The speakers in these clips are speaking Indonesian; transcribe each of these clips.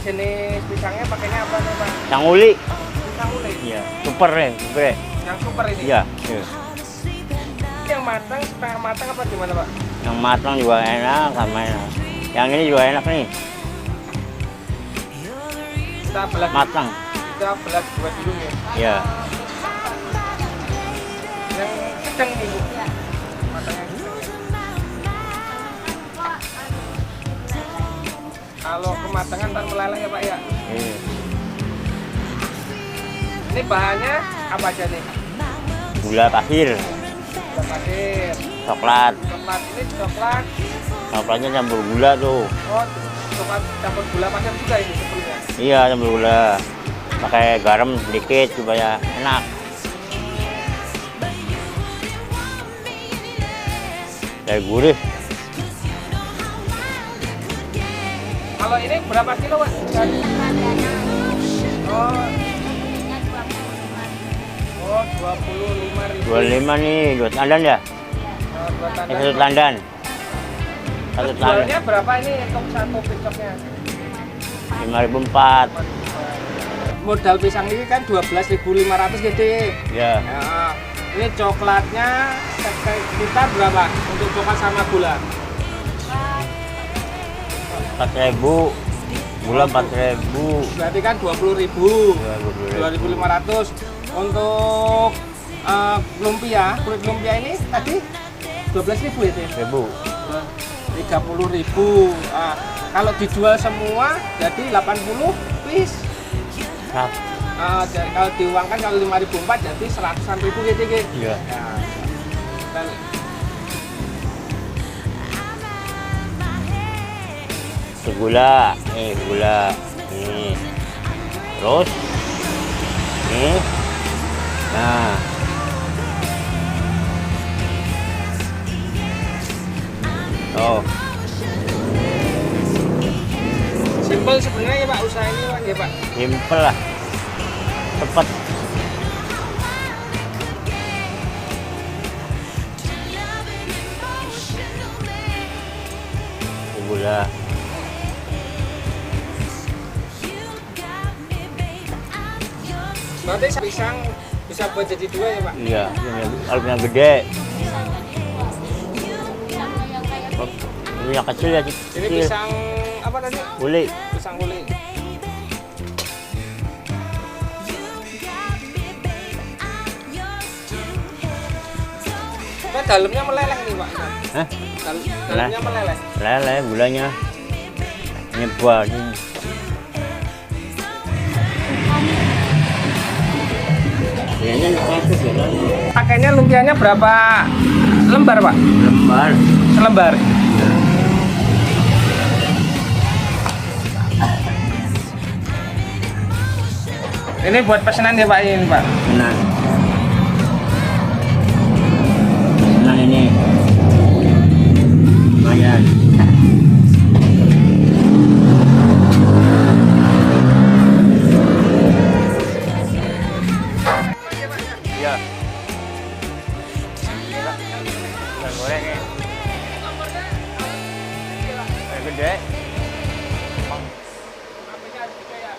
jenis pisangnya pakainya apa nih Pak? Pisang uli. Pisang uli? Iya, super nih, super. Yang super ini? Iya. Iya. Yang matang, setengah matang apa gimana Pak? Yang matang juga enak, sama enak. Yang ini juga enak nih. Kita belah. Matang. Kita belah buat dulu ya. Iya. Yang sedang nih Bu. Matangnya sedang ya. Kalau kematangan ntar meleleh ya Pak ya. Iya. Ini bahannya apa aja nih? Gula pasir, Gula pasir, coklat. coklat. Ini coklat. Coklatnya campur gula tuh. Oh, coklat campur gula pasir juga ini sebelumnya. Iya, campur gula. Pakai garam sedikit supaya enak. Kayak gurih. Kalau ini berapa kilo Pak? Oh, 25.000. 25 nih, 2 tandan ya? Dua tandan. Satu tandan. Satu tandan. Jualnya berapa ini untuk satu pisangnya? 5.004. Modal pisang ini kan 12.500 gede. Ya, Nah, ini coklatnya kita berapa untuk coklat sama gula? 4.000. Gula 4.000. Berarti kan 20.000. 2.500 untuk lumpia, kulit lumpia ini tadi 12.000 ya Teh? 1.000. 30.000. Nah, kalau dijual semua jadi 80 piece. Jadi kalau diuangkan kalau 5.004 jadi 100.000 gitu gitu. Iya. Gula, gula, ini, terus, ini, nah, oh, Simpel sebenarnya ya Pak usaha ini Pak ya Pak. simpel lah, cepat. Gula. Berarti pisang bisa buat jadi dua ya Pak? Iya, kalau yang gede. Ini yang kecil ya, Ini kecil. pisang apa tadi? Uli. Pisang uli. Pak dalamnya meleleh nih Pak. Hah? Dalamnya meleleh. Lele gulanya. Nyebar. Pakainya lumpianya berapa lembar Pak? Lembar. Selembar. Ini buat pesanan ya Pak ini Pak. Nah. Nah ini. Lumayan. Iya. Udah goreng ya. Gede.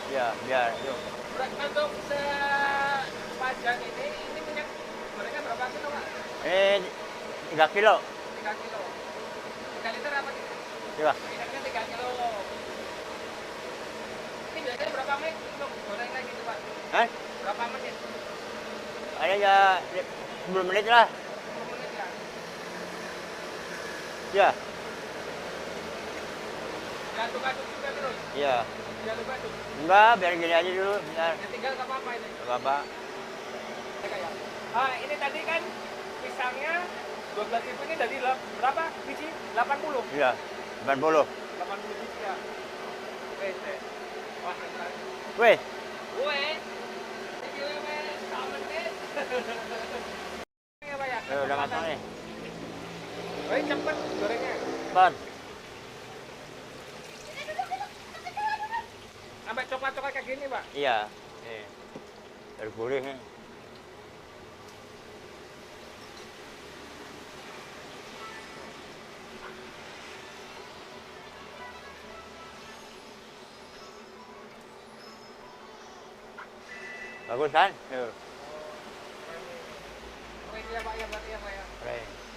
Ya, biar. Yuk. Untuk sepajan ini minyak gorengnya berapa kilo Pak? 3 kilo. 3 kilo. 3 liter apa gitu? Iya. Minyaknya 3 kilo. Ini biasanya berapa menit untuk goreng kayak gitu Pak? Hah? Berapa menit? Ada ya 10 menit lah. 10 menit ya? Ya. Diaduk-aduk juga terus? Iya. Diaduk-aduk? Enggak, biar gini aja dulu. Biar. Ya tinggal nggak apa-apa ini? Nggak apa-apa. Ini tadi kan pisangnya 12.000 ini dari berapa biji? 80? Iya, 80. 80 biji ya? Oke, teh. Wah, enak. Weh, Weh. Iki weh, samen deh. Ya, Pak ya? udah matang nih. Weh, cepet gorengnya. Cepat. Sampai coklat-coklat kayak gini, Pak. Iya. Nih. Biar gurih nih. Bagus kan? Oke, iya Pak, ya berarti ya Pak ya. Keren.